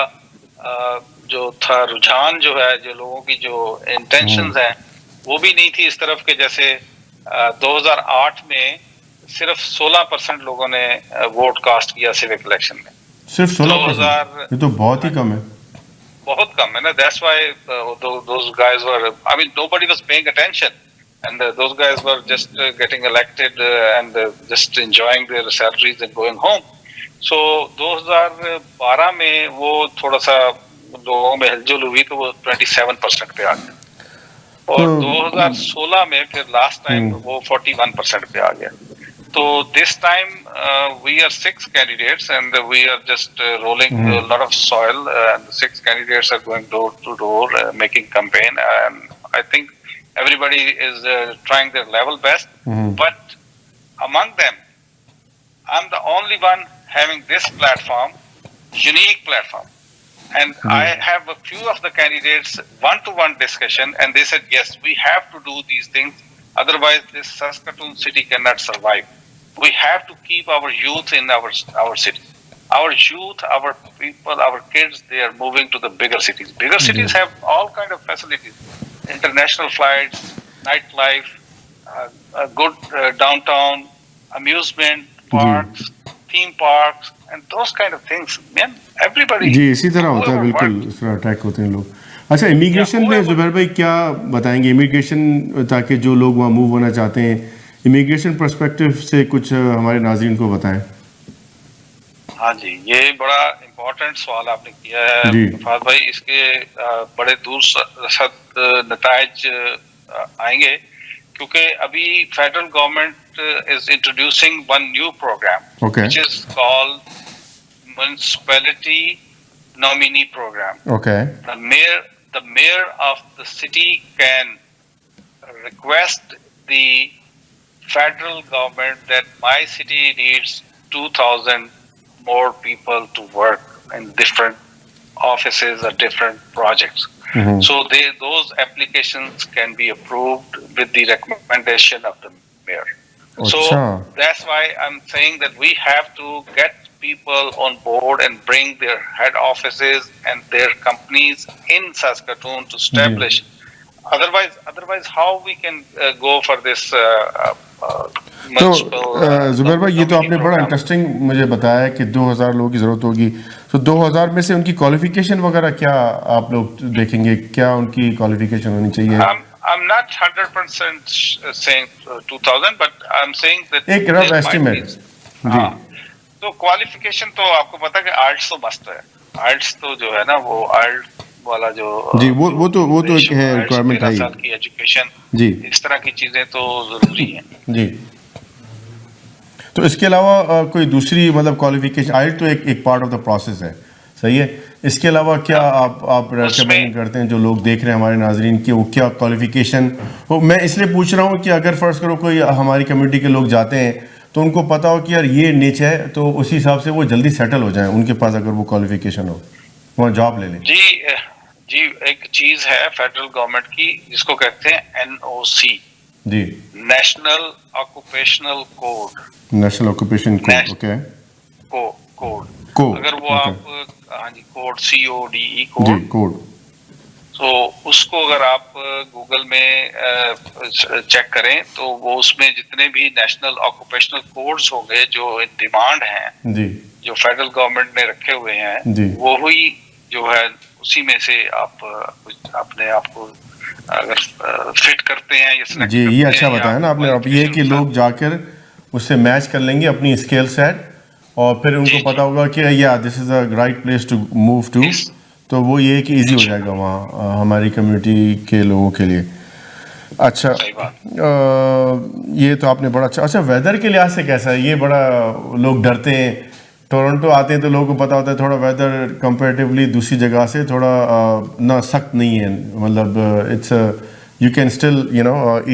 S2: جو تھا رجحان جو ہے، جو لوگوں کی جو انٹینشنز ہیں وہ بھی نہیں تھی اس طرف کے. جیسے 2008 میں صرف 16% لوگوں نے ووٹ کاسٹ کیا سیوک الیکشن میں.
S1: صرف 16%؟ یہ تو بہت ہی کم ہے.
S2: بہت کم ہے نا. That's why those guys were, I mean, nobody was paying attention, and those guys were just getting elected and just enjoying their salaries and going home. So 2012 میں وہ تھوڑا سا لوگوں میں ہلچل ہوئی تو وہ 27% پہ آ گیا، اور 2016 میں پھر لاسٹ ٹائم وہ 41% پہ آ گیا. تو this time we are 6 candidates and we are just rolling a lot of soil, and 6 candidates are going door to door making campaign, and I think everybody is trying their level best. But among them I'm the only one having this platform, unique platform. And I have a few of the candidates one-to-one discussion, and they said, yes, we have to do these things. Otherwise, this Saskatoon city cannot survive. We have to keep our youth in our city. Our youth, our people, our kids, they are moving to the bigger cities. Bigger cities have all kind of facilities, international flights, nightlife, a good downtown, amusement parks, theme parks, and those kind of things. Man, everybody.
S1: जी इसी तरह होता है, बिल्कुल इस तरह attack होते हैं लोग. अच्छा, इमिग्रेशन पे जुबैर भाई क्या बताएंगे? इमिग्रेशन, ताकि जो लोग वहाँ मूव होना चाहते हैं, इमिग्रेशन पर्सपेक्टिव से कुछ हमारे नाज़रीन को बताएं.
S2: हाँ जी, ये बड़ा इम्पोर्टेंट सवाल आपने किया है फहद भाई. इसके बड़े दूरसद नताइज आएंगे, क्योंकि अभी federal government is introducing one new program which is called municipality nominee program. The mayor of the city can request the federal government that my city needs 2,000 more people to work in different offices or different projects. So those applications can be approved with the recommendation of the mayor. So that's why I'm saying that we have to get people on board and bring their head offices and their companies in Saskatoon to establish. Otherwise, how we can go for this municipal?
S1: तो जुबैर भाई, ये तो आपने बड़ा interesting मुझे बताया कि 2000 लोगों की ज़रूरत होगी. तो 2000 में से उनकी क्वालिफिकेशन वगैरह क्या आप लोग देखेंगे? क्या उनकी क्वालिफिकेशन होनी चाहिए?
S2: I'm not 100% saying 2000, but I'm saying that
S1: एक रफ एस्टिमेट.
S2: हाँ, तो क्वालिफिकेशन तो आपको पता है कि आर्ट्स तो मस्त है. आर्ट्स तो जो है ना, वो आर्ट वाला जो
S1: जी, वो तो एक है रिक्वायरमेंट है.
S2: 13 साल की एजुकेशन
S1: जी,
S2: इस तरह की चीजें तो जरूरी हैं
S1: जी. तो इसके अलावा कोई दूसरी मतलब क्वालिफिकेशन? आइट तो एक पार्ट ऑफ द प्रोसेस है, सही है. इसके अलावा क्या आप रेकमेंड करते हैं जो लोग देख रहे हैं हमारे नाजरीन की, वो क्या क्वालिफिकेशन हो? मैं इसलिए पूछ रहा हूँ कि अगर फर्स्ट करो कोई हमारी कम्युनिटी के लोग जाते हैं तो उनको पता हो कि यार ये नीच है, तो उसी हिसाब से वो जल्दी सेटल हो जाएं उनके पास, अगर वो क्वालिफिकेशन हो, वो जॉब ले लें.
S2: जी, एक चीज है फेडरल गवर्नमेंट की जिसको कहते हैं NOC,
S1: जी,
S2: national occupational code.
S1: National occupation code, okay,
S2: code. अगर वो आप हाँ जी, कोड CODE कोड. तो उसको अगर आप गूगल में चेक करें तो वो उसमें जितने भी नेशनल ऑक्यूपेशनल कोड्स होंगे जो इन डिमांड हैं
S1: जी,
S2: जो फेडरल गवर्नमेंट ने रखे हुए हैं, वो ही जो है उसी में से आप अपने आप को अगर फिट करते हैं या सिलेक्ट
S1: जी. ये अच्छा बताया ना आपने. अब ये कि लोग जाकर उससे मैच कर लेंगे अपनी स्किल सेट, और फिर उनको पता होगा कि या this is a right place to move to, तो वो ये कि इजी हो जाएगा वहाँ हमारी कम्युनिटी के लोगों के लिए. अच्छा, ये तो आपने बड़ा अच्छा. वेदर के लिहाज से कैसा है? ये बड़ा लोग डरते हैं. टोरंटो आते हैं तो लोगों को पता होता है थोड़ा वेदर कंपैरेटिवली दूसरी जगह से थोड़ा ना सख्त नहीं है, मतलब it's you can still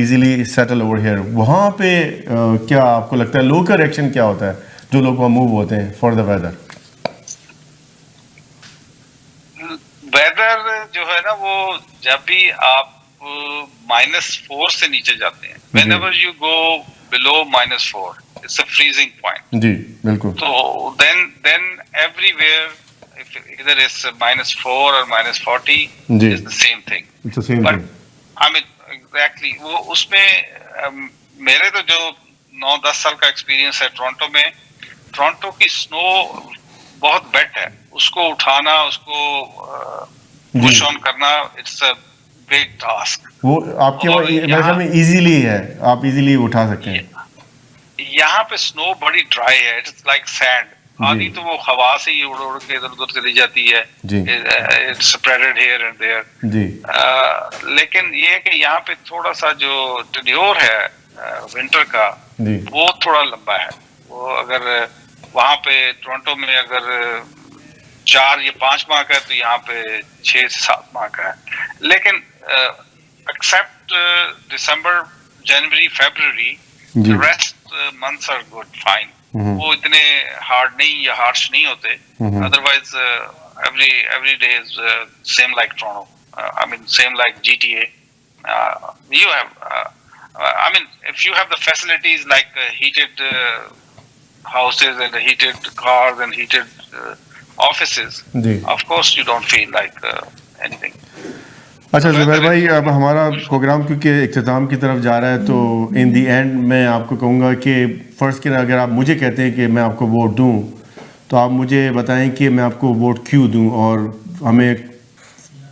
S1: easily settle over here. वहाँ पे क्या आपको लगता है लोकल रिएक्शन क्या होता है जो लोग वहाँ मूव होते हैं फॉर द वेदर?
S2: वेदर जो है ना, वो जब भी आप -4 से नीचे जाते हैं, whenever you go below -4, it's a freezing point.
S1: जी, बिल्कुल.
S2: तो then everywhere, if either it's -4 or -40, it's the same thing.
S1: It's the same thing.
S2: I mean, exactly. वो उसमें मेरे तो जो 9-10 साल का एक्सपीरियंस है टोरंटो में, टोरंटो की स्नो बहुत वेट है. उसको उठाना, उसको पुश ऑन करना, इट्स अ बिग टास्क. वो
S1: आपके वजह में इजीली है, आप इजीली उठा सकते हैं.
S2: यहाँ पे स्नो बड़ी ड्राई है, इट्स लाइक सैंड. आधी तो वो हवा से ही उड़ के इधर उधर चली जाती है. It's spreaded here and there. लेकिन ये है कि यहाँ पे थोड़ा सा जो टेन्योर है विंटर का, वो थोड़ा लंबा है. वो अगर वहाँ पे टोरंटो में अगर 4 या 5 माह का है, तो यहाँ पे 6 से 7 माह का है. लेकिन except December, January, February, the rest months are good, fine. वो इतने हार्ड नहीं या हार्श नहीं होते. Otherwise every day is same like Toronto. I mean same like GTA. You have I mean if you have the facilities like heated houses and heated cars and heated offices, of course you don't feel like anything.
S1: अच्छा ज़ुबैर भाई, अब हमारा programme क्योंकि इख्तिताम की तरफ जा रहा है, तो इन दी एंड मैं आपको कहूँगा कि फ़र्ज़ करें अगर आप मुझे कहते हैं कि मैं आपको वोट दूँ, तो आप मुझे बताएं कि मैं आपको वोट क्यों दूँ, और हमें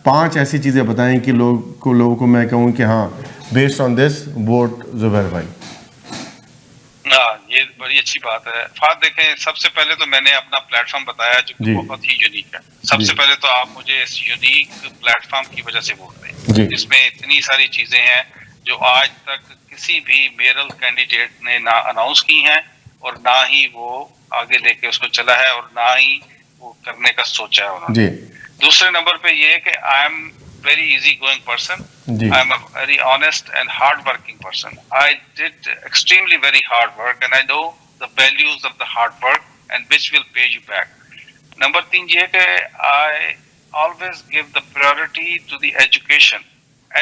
S1: 5 ऐसी चीज़ें बताएं कि लोगों को मैं कहूँ कि हाँ, based on this vote Zubair भाई.
S2: ये बड़ी अच्छी बात है. फाद देखें, सबसे पहले तो मैंने अपना प्लेटफॉर्म बताया जो कि बहुत ही यूनिक है. सबसे पहले तो आप मुझे इस यूनिक प्लेटफॉर्म की वजह से वोट दें, जिसमें इतनी सारी चीजें हैं जो आज तक किसी भी मेयरल कैंडिडेट ने ना अनाउंस की हैं और ना ही वो आगे लेके उसको चला है और ना ही वो करने का सोचा है उन्होंने. दूसरे नंबर पे ये है कि I am very easygoing person. I am a very honest and hard-working person. I did extremely very hard work, and I know the values of the hard work, and which will pay you back. Number 3 ये है कि I always give the priority to the education.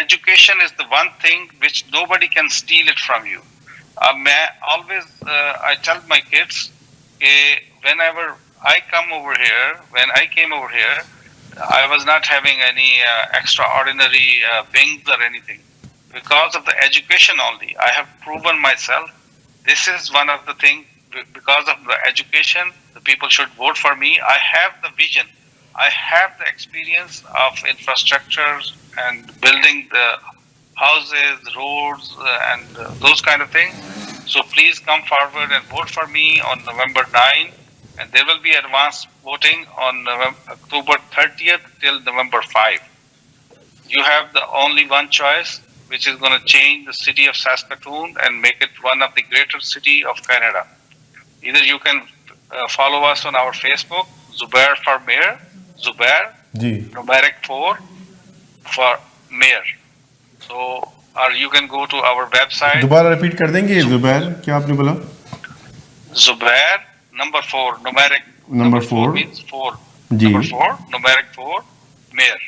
S2: Education is the one thing which nobody can steal it from you. मैं always I tell my kids that whenever I come over here, when I came over here, I was not having any extraordinary wings or anything. Because of the education only, I have proven myself. This is one of the things, because of the education, the people should vote for me. I have the vision. I have the experience of infrastructures and building the houses, roads, and those kind of things. So please come forward and vote for me on November 9. And there will be advanced voting on October 30th till November 5. You have the only one choice, which is going to change the city of Saskatoon and make it one of the greater city of Canada. Either you can follow us on our Facebook, Zubair for Mayor, Zubair, numeric 4 for Mayor. So, or you can go to our website.
S1: दोबारा repeat कर देंगे ज़ुबैर, क्या आपने बोला?
S2: Zubair. Number 4, numeric.
S1: Number 4
S2: means 4. Number 4, numeric 4, mayor.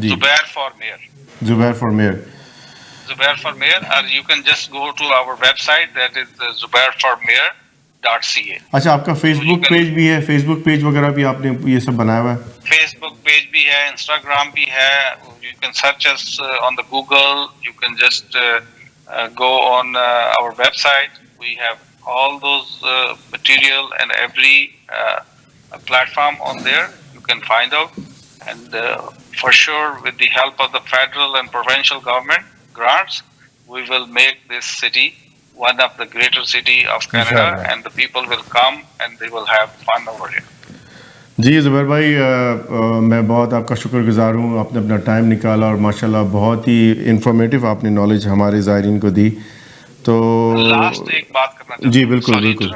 S2: Zubair for mayor.
S1: Zubair for mayor.
S2: Zubair for mayor, or you can just go to our website, that is zubairformayor.ca.
S1: अच्छा, आपका Facebook page भी है, Facebook page वगैरह भी आपने ये सब बनाया हुआ है?
S2: Facebook पेज भी है, Instagram भी है. You can search us on the Google. You can just go on our website. We have all those material and every platform on there you can find out, and for sure with the help of the federal and provincial government grants, we will make this city one of the greater city of Canada, and the people will come and they will have fun over here.
S1: जी ज़ुबैर भाई, मैं बहुत आपका शुक्रगुजार हूँ, आपने अपना time निकाला और माशाल्लाह बहुत ही इंफॉर्मेटिव आपने नॉलेज हमारे ज़ायरीन को दी. तो
S2: लास्ट एक बात करना चाहता हूँ.
S1: जी बिल्कुल बिल्कुल.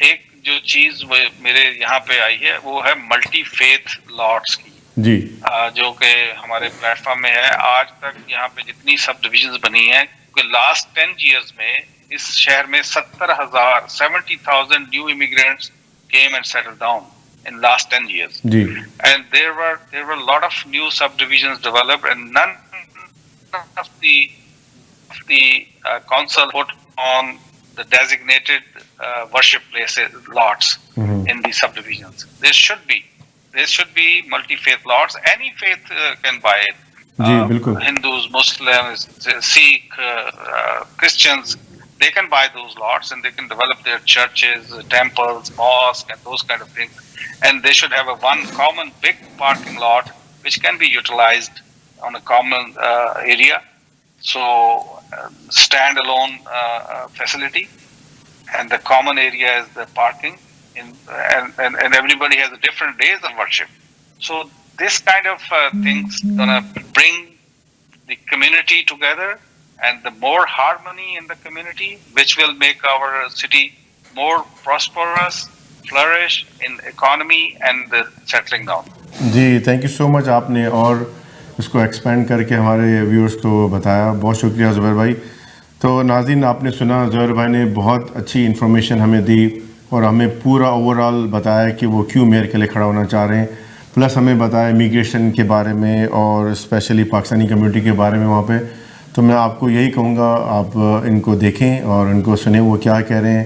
S2: एक जो चीज मेरे यहाँ पे आई है वो है मल्टी फेथ लॉट्स की.
S1: जी.
S2: जो कि हमारे प्लेटफॉर्म में है. आज तक यहाँ पे जितनी सब डिविजन्स बनी हैं, क्योंकि लास्ट 10 years में इस शहर में 70,000 new immigrants came and settled down in last 10 years.
S1: जी.
S2: And there were a lot of new subdivisions developed, and none of the council put on the designated worship places lots in the subdivisions. There should be multi-faith lots. Any faith can buy it. Hindus, Muslims, Sikh, Christians, they can buy those lots and they can develop their churches, temples, mosques, and those kind of things. And they should have one common big parking lot which can be utilized on a common area. So standalone facility, and the common area is the parking, and everybody has a different days of worship. So this kind of things gonna bring the community together, and the more harmony in the community, which will make our city more prosperous, flourish in economy and the settling down.
S1: जी, thank you so much. आपने और इसको expand करके हमारे viewers को बताया. बहुत शुक्रिया ज़ुबैर भाई. تو ناظرین آپ نے سنا زبیر بھائی نے بہت اچھی انفارمیشن ہمیں دی اور ہمیں پورا اوور آل بتایا کہ وہ کیوں میئر کے لیے کھڑا ہونا چاہ رہے ہیں، پلس ہمیں بتایا امیگریشن کے بارے میں اور اسپیشلی پاکستانی کمیونٹی کے بارے میں وہاں پہ. تو میں آپ کو یہی کہوں گا آپ ان کو دیکھیں اور ان کو سنیں وہ کیا کہہ رہے ہیں.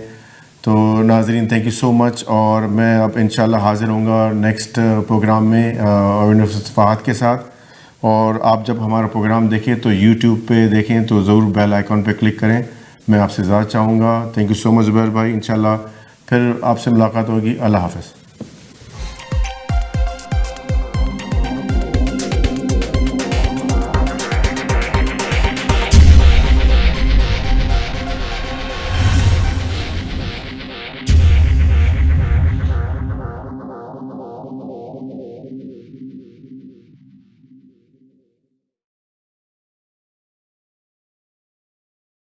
S1: تو ناظرین تھینک یو سو مچ، اور میں اب انشاءاللہ حاضر ہوں گا نیکسٹ پروگرام میں اویرنیس فہد کے ساتھ. اور آپ جب ہمارا پروگرام دیکھیں تو یوٹیوب پہ دیکھیں تو ضرور بیل آئیکن پہ کلک کریں. میں آپ سے زیادہ چاہوں گا. تھینک یو سو مچ زبیر بھائی. انشاءاللہ پھر آپ سے ملاقات ہوگی. اللہ حافظ.